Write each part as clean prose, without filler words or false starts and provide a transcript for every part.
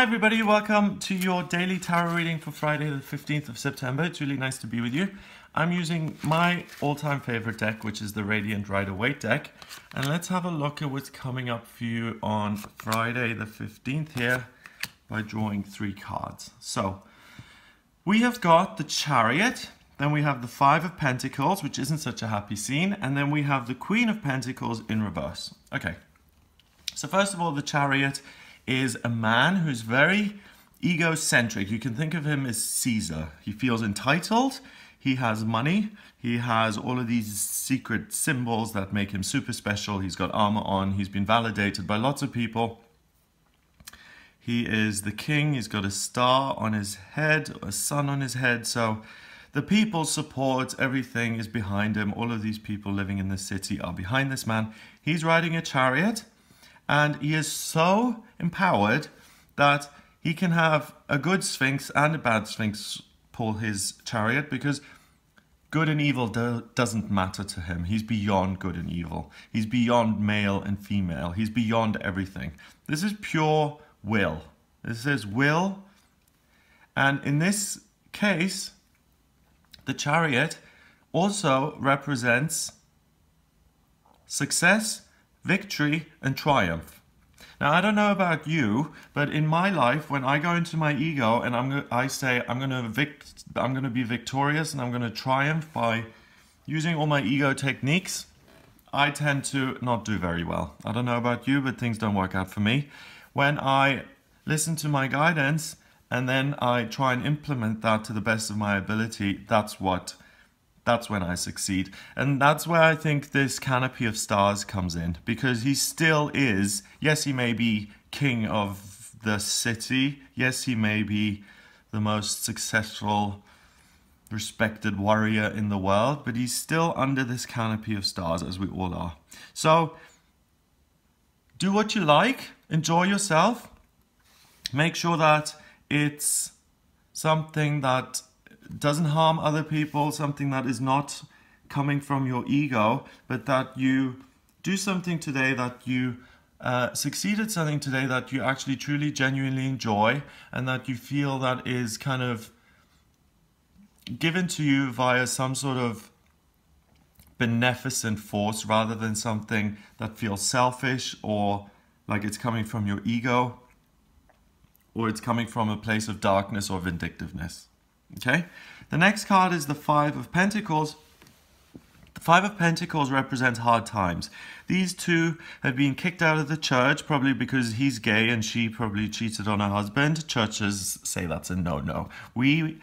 Hi everybody, welcome to your daily tarot reading for Friday the 15th of September. It's really nice to be with you. I'm using my all-time favorite deck, which is the Radiant Rider-Waite deck. And let's have a look at what's coming up for you on Friday the 15th here by drawing 3 cards. So, we have got the Chariot, then we have the Five of Pentacles, which isn't such a happy scene, and then we have the Queen of Pentacles in reverse. Okay, so first of all, the Chariot is a man who's very egocentric. You can think of him as Caesar. He feels entitled, he has money, he has all of these secret symbols that make him super special. He's got armor on, he's been validated by lots of people. He is the king, he's got a star on his head, a sun on his head, so the people support, everything is behind him. All of these people living in the city are behind this man. He's riding a chariot. And he is so empowered that he can have a good sphinx and a bad sphinx pull his chariot, because good and evil doesn't matter to him. He's beyond good and evil. He's beyond male and female. He's beyond everything. This is pure will. This is will. And in this case, the chariot also represents success, victory and triumph. Now, I don't know about you, but in my life, when I go into my ego and I say I'm going to be victorious and I'm going to triumph by using all my ego techniques, I tend to not do very well. I don't know about you, but things don't work out for me. When I listen to my guidance and then I try and implement that to the best of my ability, that's when I succeed. And that's where I think this canopy of stars comes in, because he still is, yes, he may be king of the city, yes, he may be the most successful, respected warrior in the world, but he's still under this canopy of stars, as we all are. So, do what you like, enjoy yourself, make sure that it's something that doesn't harm other people, something that is not coming from your ego, but that you do something today, that you succeed at something today that you actually truly genuinely enjoy, and that you feel that is kind of given to you via some sort of beneficent force, rather than something that feels selfish or like it's coming from your ego, or it's coming from a place of darkness or vindictiveness. Okay, the next card is the Five of Pentacles. The Five of Pentacles represents hard times. These two have been kicked out of the church, probably because he's gay and she probably cheated on her husband. Churches say that's a no-no. We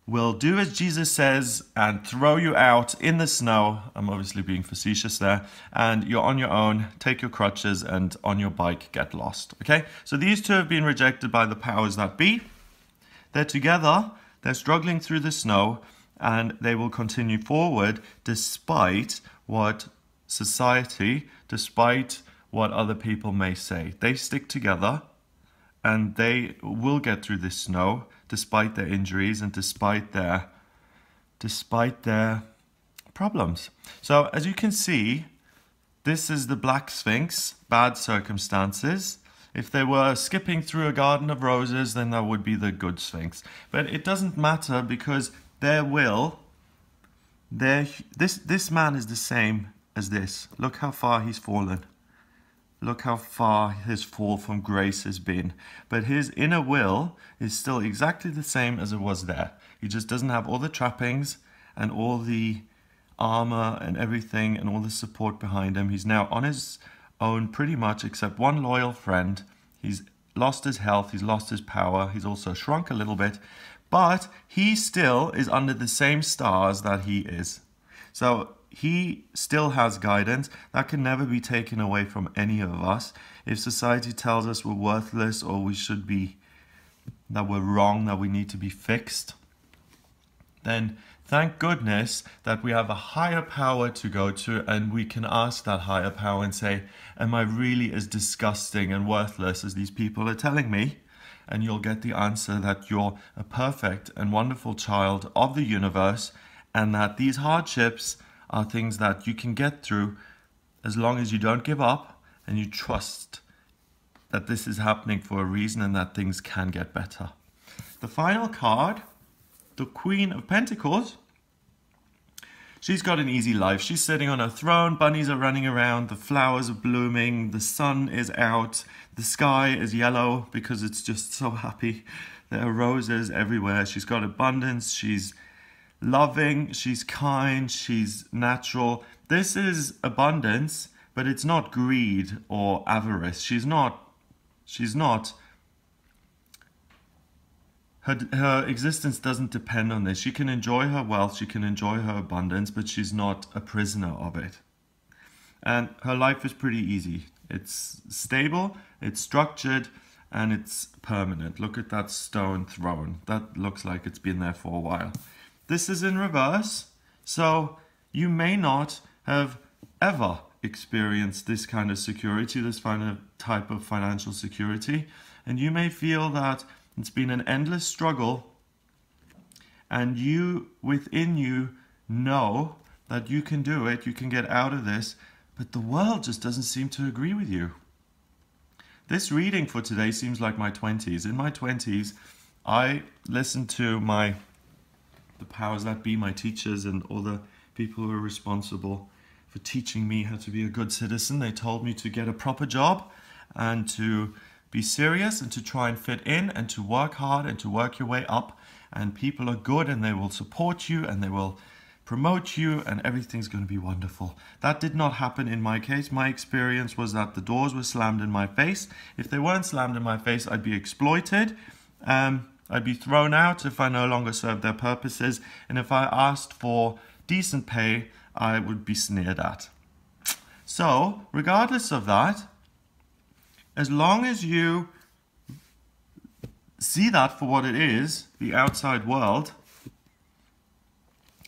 will do as Jesus says and throw you out in the snow. I'm obviously being facetious there. And you're on your own, take your crutches and on your bike get lost. Okay, so these two have been rejected by the powers that be. They're together. They're struggling through the snow, and they will continue forward despite what society, despite what other people may say. They stick together and they will get through this snow despite their injuries and despite their problems. So as you can see, this is the Black Sphinx, bad circumstances. If they were skipping through a garden of roses, then that would be the good Sphinx. But it doesn't matter, because their will, this man is the same as this. Look how far he's fallen. Look how far his fall from grace has been. But his inner will is still exactly the same as it was there. He just doesn't have all the trappings and all the armor and everything and all the support behind him. He's now on his own pretty much, except one loyal friend. He's lost his health, he's lost his power, he's also shrunk a little bit, but he still is under the same stars that he is. So he still has guidance that can never be taken away from any of us. If society tells us we're worthless, or we should be, that we're wrong, that we need to be fixed, then thank goodness that we have a higher power to go to, and we can ask that higher power and say, am I really as disgusting and worthless as these people are telling me? And you'll get the answer that you're a perfect and wonderful child of the universe, and that these hardships are things that you can get through as long as you don't give up and you trust that this is happening for a reason and that things can get better. The final card, the Queen of Pentacles. She's got an easy life. She's sitting on her throne, bunnies are running around, the flowers are blooming, the sun is out, the sky is yellow because it's just so happy. There are roses everywhere. She's got abundance, she's loving, she's kind, she's natural. This is abundance, but it's not greed or avarice. She's not. Her existence doesn't depend on this. She can enjoy her wealth, she can enjoy her abundance, but she's not a prisoner of it. And her life is pretty easy. It's stable, it's structured, and it's permanent. Look at that stone throne. That looks like it's been there for a while. This is in reverse, so you may not have ever experienced this kind of security, this kind of type of financial security, and you may feel that it's been an endless struggle, and you, within you, know that you can do it, you can get out of this, but the world just doesn't seem to agree with you. This reading for today seems like my 20s. In my 20s, I listened to the powers that be, my teachers and all the people who are responsible for teaching me how to be a good citizen. They told me to get a proper job and to be serious and to try and fit in and to work hard and to work your way up, and people are good and they will support you and they will promote you and everything's going to be wonderful. That did not happen in my case. My experience was that the doors were slammed in my face. If they weren't slammed in my face, I'd be exploited. I'd be thrown out if I no longer served their purposes, and if I asked for decent pay, I would be sneered at. So, regardless of that, as long as you see that for what it is, the outside world,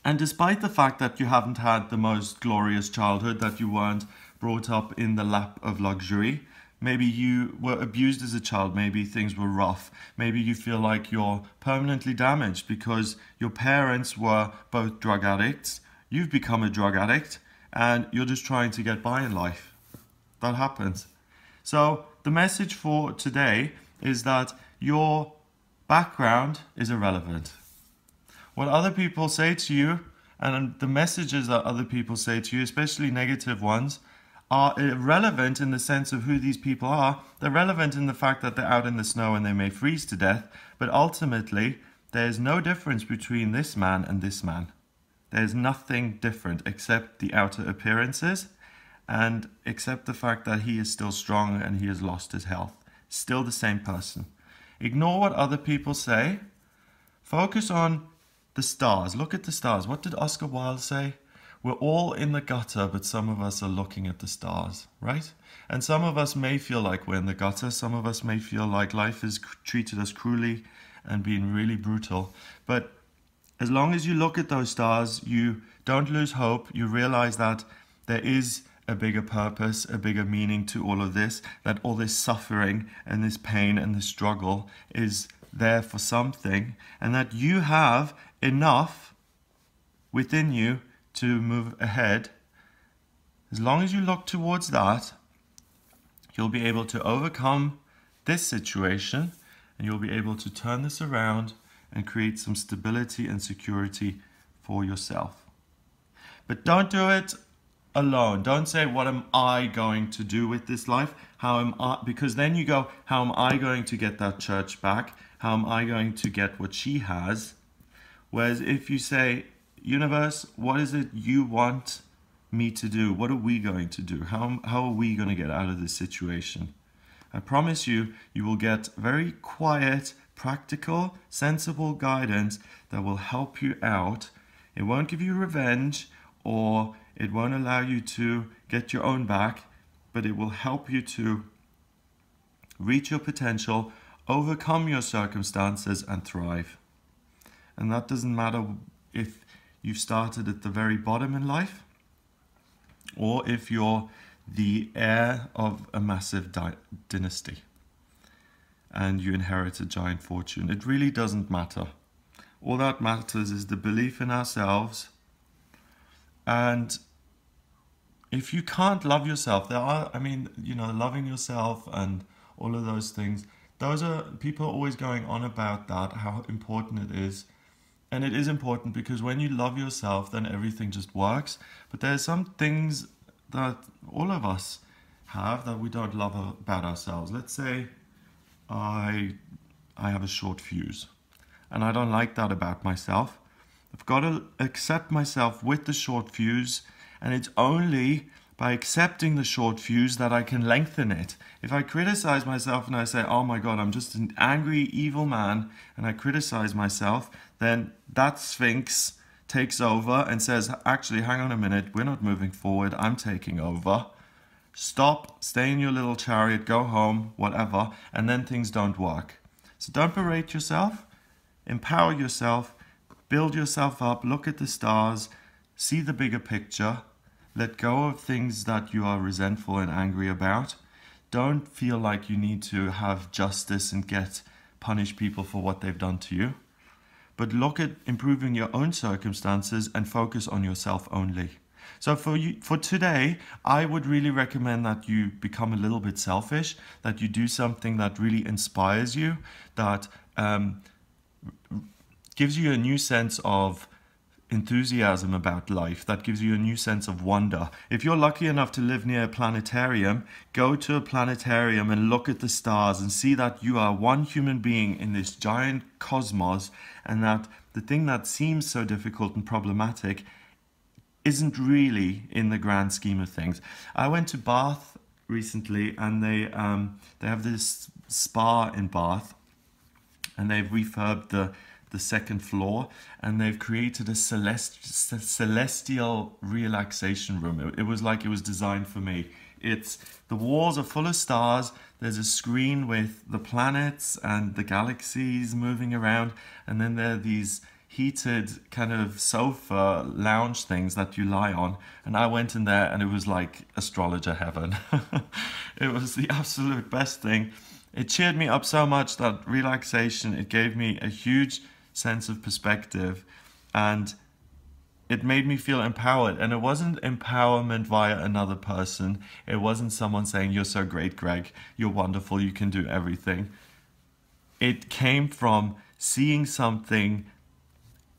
and despite the fact that you haven't had the most glorious childhood, that you weren't brought up in the lap of luxury, maybe you were abused as a child, maybe things were rough, maybe you feel like you're permanently damaged because your parents were both drug addicts, you've become a drug addict, and you're just trying to get by in life. That happens. So the message for today is that your background is irrelevant. What other people say to you and the messages that other people say to you, especially negative ones, are irrelevant in the sense of who these people are. They're relevant in the fact that they're out in the snow and they may freeze to death, but ultimately there's no difference between this man and this man. There's nothing different except the outer appearances and except the fact that he is still strong and he has lost his health. Still the same person. Ignore what other people say. Focus on the stars. Look at the stars. What did Oscar Wilde say? We're all in the gutter, but some of us are looking at the stars, right? And some of us may feel like we're in the gutter. Some of us may feel like life has treated us cruelly and been really brutal. But as long as you look at those stars, you don't lose hope. You realize that there is a bigger purpose, a bigger meaning to all of this, that all this suffering and this pain and this struggle is there for something, and that you have enough within you to move ahead. As long as you look towards that, you'll be able to overcome this situation and you'll be able to turn this around and create some stability and security for yourself. But don't do it alone. Don't say, what am I going to do with this life? How am I? Because then you go, how am I going to get that church back? How am I going to get what she has? Whereas if you say, universe, what is it you want me to do? What are we going to do? How are we going to get out of this situation? I promise you, you will get very quiet, practical, sensible guidance that will help you out. It won't give you revenge, or it won't allow you to get your own back, but it will help you to reach your potential, overcome your circumstances, and thrive. And that doesn't matter if you've started at the very bottom in life, or if you're the heir of a massive dynasty and you inherit a giant fortune. It really doesn't matter. All that matters is the belief in ourselves. And if you can't love yourself, loving yourself and all of those things. Those are people always going on about that, how important it is. And it is important because when you love yourself, then everything just works. But there's some things that all of us have that we don't love about ourselves. Let's say I have a short fuse and I don't like that about myself. I've got to accept myself with the short fuse, and it's only by accepting the short fuse that I can lengthen it. If I criticize myself and I say, oh my God, I'm just an angry, evil man, and I criticize myself, then that Sphinx takes over and says, actually, hang on a minute, we're not moving forward, I'm taking over. Stop, stay in your little chariot, go home, whatever, and then things don't work. So don't berate yourself, empower yourself, build yourself up, look at the stars, see the bigger picture. Let go of things that you are resentful and angry about. Don't feel like you need to have justice and punish people for what they've done to you. But look at improving your own circumstances and focus on yourself only. So for today, I would really recommend that you become a little bit selfish, that you do something that really inspires you, that gives you a new sense of enthusiasm about life, that gives you a new sense of wonder. If you're lucky enough to live near a planetarium, go to a planetarium and look at the stars and see that you are one human being in this giant cosmos, and that the thing that seems so difficult and problematic isn't really in the grand scheme of things. I went to Bath recently, and they have this spa in Bath, and they've refurbed the second floor, and they've created a celestial relaxation room. It was like it was designed for me. The walls are full of stars. There's a screen with the planets and the galaxies moving around, and then there are these heated kind of sofa lounge things that you lie on, and I went in there and it was like astrologer heaven. It was the absolute best thing. It cheered me up so much, that relaxation. It gave me a huge sense of perspective, and it made me feel empowered. And it wasn't empowerment via another person. It wasn't someone saying, you're so great, Greg, you're wonderful, you can do everything. It came from seeing something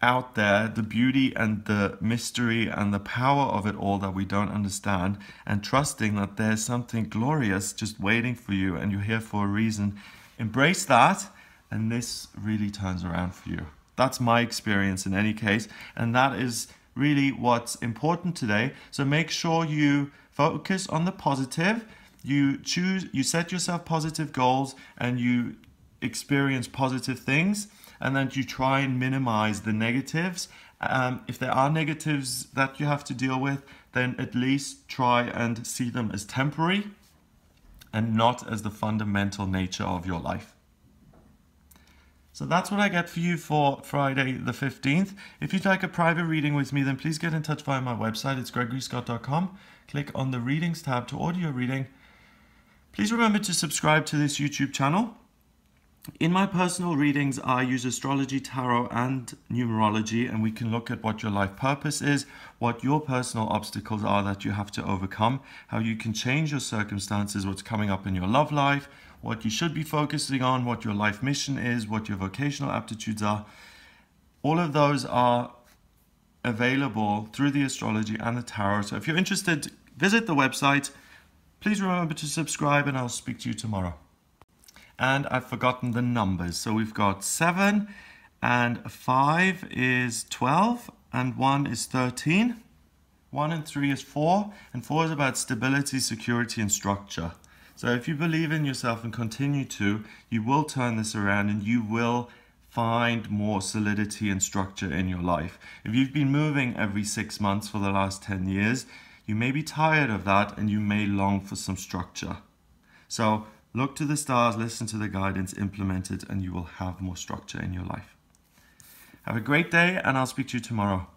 out there, the beauty and the mystery and the power of it all that we don't understand, and trusting that there's something glorious just waiting for you and you're here for a reason. Embrace that, and this really turns around for you. That's my experience in any case, and that is really what's important today. So make sure you focus on the positive, you set yourself positive goals, and you experience positive things, and then you try and minimize the negatives. If there are negatives that you have to deal with, then at least try and see them as temporary and not as the fundamental nature of your life. So that's what I get for you for Friday the 15th. If you'd like a private reading with me, then please get in touch via my website. It's gregoryscott.com. Click on the readings tab to order your reading. Please remember to subscribe to this YouTube channel. In my personal readings, I use astrology, tarot, and numerology, and we can look at what your life purpose is, what your personal obstacles are that you have to overcome, how you can change your circumstances, what's coming up in your love life, what you should be focusing on, what your life mission is, what your vocational aptitudes are. All of those are available through the astrology and the tarot. So if you're interested, visit the website. Please remember to subscribe, and I'll speak to you tomorrow. And I've forgotten the numbers. So we've got 7, and 5 is 12, and 1 is 13. 1 and 3 is 4, and 4 is about stability, security, and structure. So if you believe in yourself and continue to, you will turn this around, and you will find more solidity and structure in your life. If you've been moving every 6 months for the last 10 years, you may be tired of that, and you may long for some structure. So look to the stars, listen to the guidance, implement it, and you will have more structure in your life. Have a great day, and I'll speak to you tomorrow.